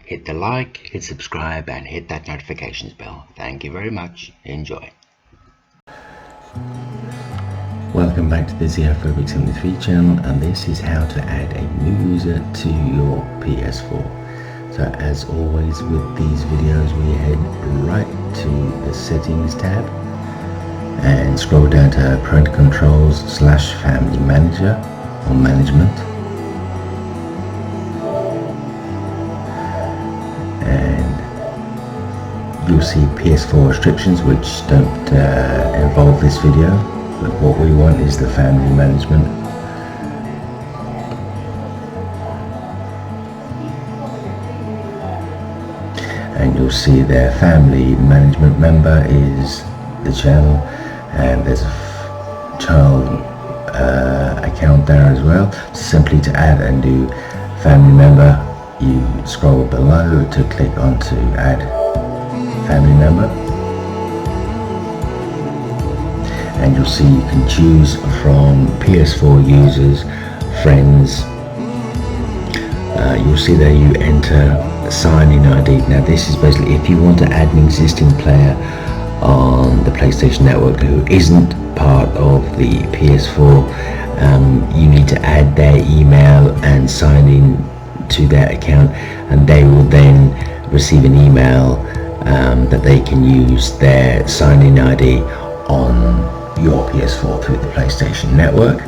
hit the like, hit subscribe, and hit that notifications bell. Thank you very much. Enjoy. Welcome back to the Xenophobic73 channel, and this is how to add a new user to your PS4. So as always with these videos, we head right to the settings tab and scroll down to parental controls / family manager or management, and you'll see PS4 restrictions which don't involve this video. But what we want is the family management. And you'll see their family management member is the channel, and there's a child account there as well. Simply to add a new family member, you scroll below to click on to add family member. And you'll see you can choose from PS4 users, friends. You'll see there you enter sign-in ID. Now this is basically if you want to add an existing player on the PlayStation Network who isn't part of the PS4, you need to add their email and sign in to their account, and they will then receive an email that they can use their sign-in ID on your PS4 through the PlayStation Network.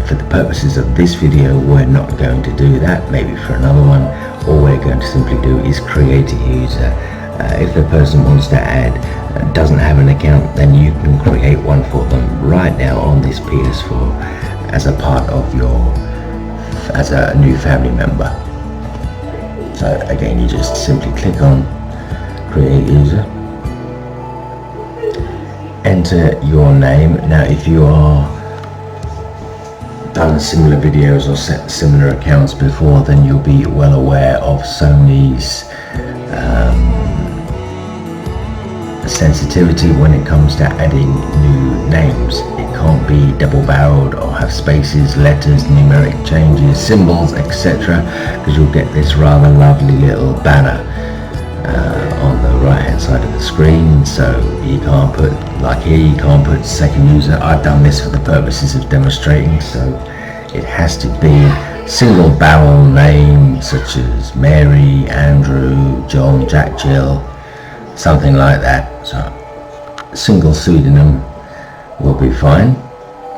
For the purposes of this video, we're not going to do that. Maybe for another one, all we're going to simply do is create a user. If the person wants to add, doesn't have an account, then you can create one for them right now on this PS4 as a part of as a new family member. So again, you just simply click on create user, enter your name. Now if you are done similar videos or set similar accounts before, then you'll be well aware of Sony's sensitivity when it comes to adding new names. It can't be double-barreled or have spaces, letters, numeric changes, symbols, etc., because you'll get this rather lovely little banner on the right hand side of the screen. So you can't put, like here, you can't put second user. I've done this for the purposes of demonstrating, so it has to be single barrel name such as Mary, Andrew, John, Jack, Jill, something like that. So a single pseudonym will be fine.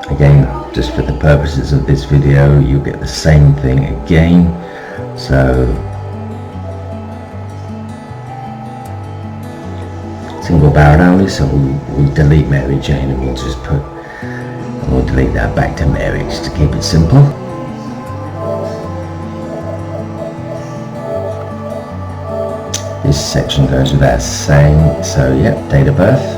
Again, just for the purposes of this video, you get the same thing again. So single barrel only, so we'll delete Mary Jane and we'll delete that back to Mary just to keep it simple. This section goes without saying, so yep, date of birth.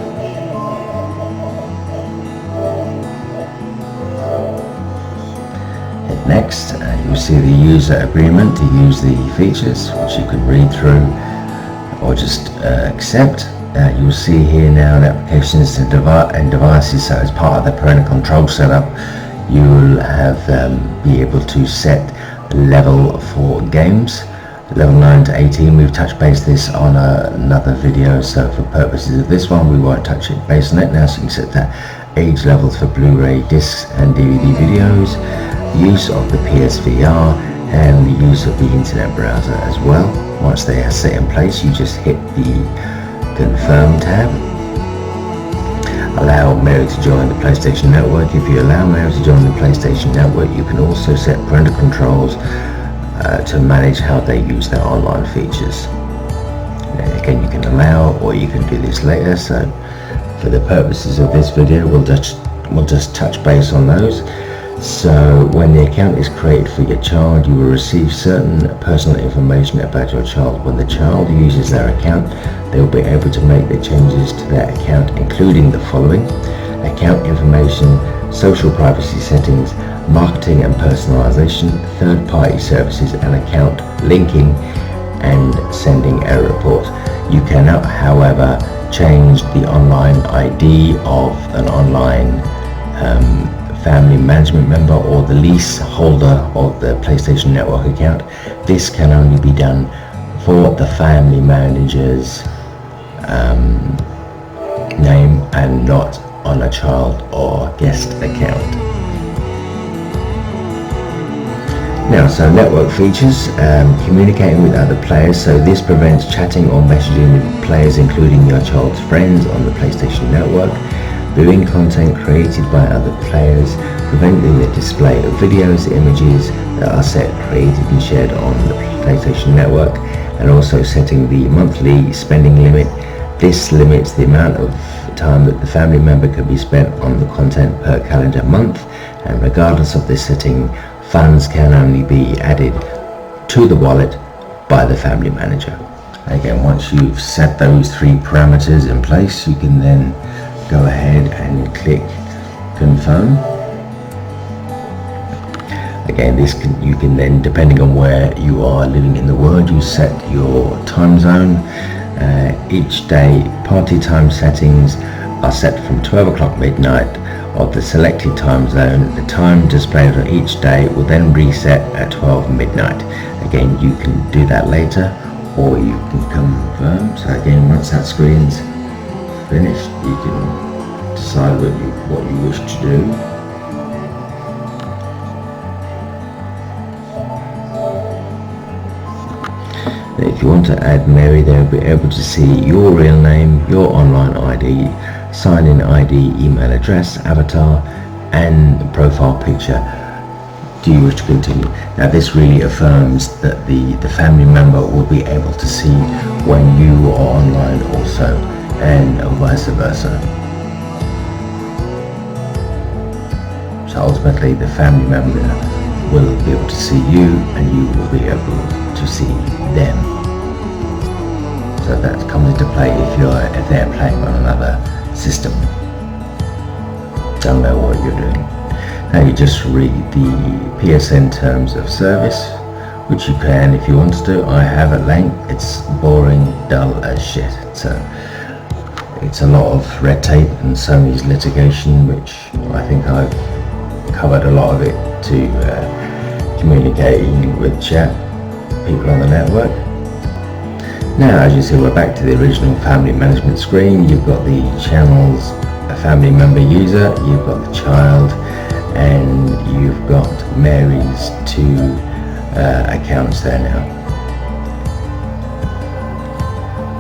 Hit next, you'll see the user agreement to use the features, which you can read through or just accept. You'll see here now the applications and devices. So as part of the parental control setup, you will have be able to set level for games. Level 9 to 18, we've touched base this on another video, so for purposes of this one we won't touch it base on it now. So you can set that age levels for Blu-ray discs and DVD videos, the use of the PSVR, and the use of the internet browser as well. Once they are set in place, you just hit the confirm tab. Allow Mary to join the PlayStation Network. If you allow Mary to join the PlayStation Network, you can also set parental controls to manage how they use their online features. Now, again, you can allow or you can do this later, so for the purposes of this video we'll just touch base on those. So when the account is created for your child, you will receive certain personal information about your child. When the child uses their account, they will be able to make the changes to their account, including the following: account information, social privacy settings, marketing and personalization, third-party services, and account linking and sending error reports. You cannot, however, change the online ID of an online family management member or the lease holder of the PlayStation Network account. This can only be done for the family manager's name and not on a child or guest account. Now, so network features, communicating with other players. So this prevents chatting or messaging with players, including your child's friends, on the PlayStation Network. Viewing content created by other players, preventing the display of videos, images that are created and shared on the PlayStation Network, and also setting the monthly spending limit. This limits the amount of time that the family member can be spent on the content per calendar month, and regardless of this setting, funds can only be added to the wallet by the family manager. Again, once you've set those 3 parameters in place, you can then go ahead and click confirm. Again, you can then, depending on where you are living in the world, you set your time zone. Each day, party time settings are set from 12 o'clock midnight of the selected time zone. The time displayed on each day will then reset at 12 midnight. Again, you can do that later, or you can confirm. So again, once that screen's finished, you can decide what you wish to do. If you want to add Mary, they'll be able to see your real name, your online ID, sign-in ID, email address, avatar, and profile picture. Do you wish to continue? Now, this really affirms that the family member will be able to see when you are online also, and vice versa. So ultimately, the family member will be able to see you, and you will be able to see them. So that comes into play if they're playing on another system. Don't know what you're doing. Now you just read the PSN terms of service, which you can if you want to do. I have at length. It's boring, dull as shit. So it's a lot of red tape and Sony's litigation, which I think I've covered a lot of it to communicating with chat people on the network. Now, as you see, we're back to the original family management screen. You've got the channels, a family member user, you've got the child, and you've got Mary's 2 accounts there now.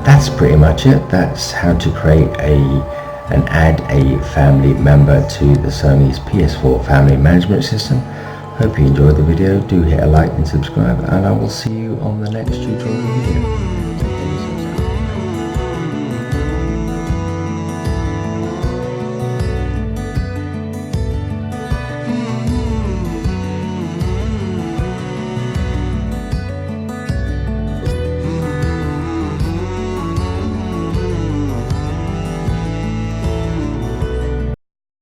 That's pretty much it. That's how to create and add a family member to the Sony's PS4 family management system. Hope you enjoyed the video. Do hit a like and subscribe, and I will see you on the next tutorial video.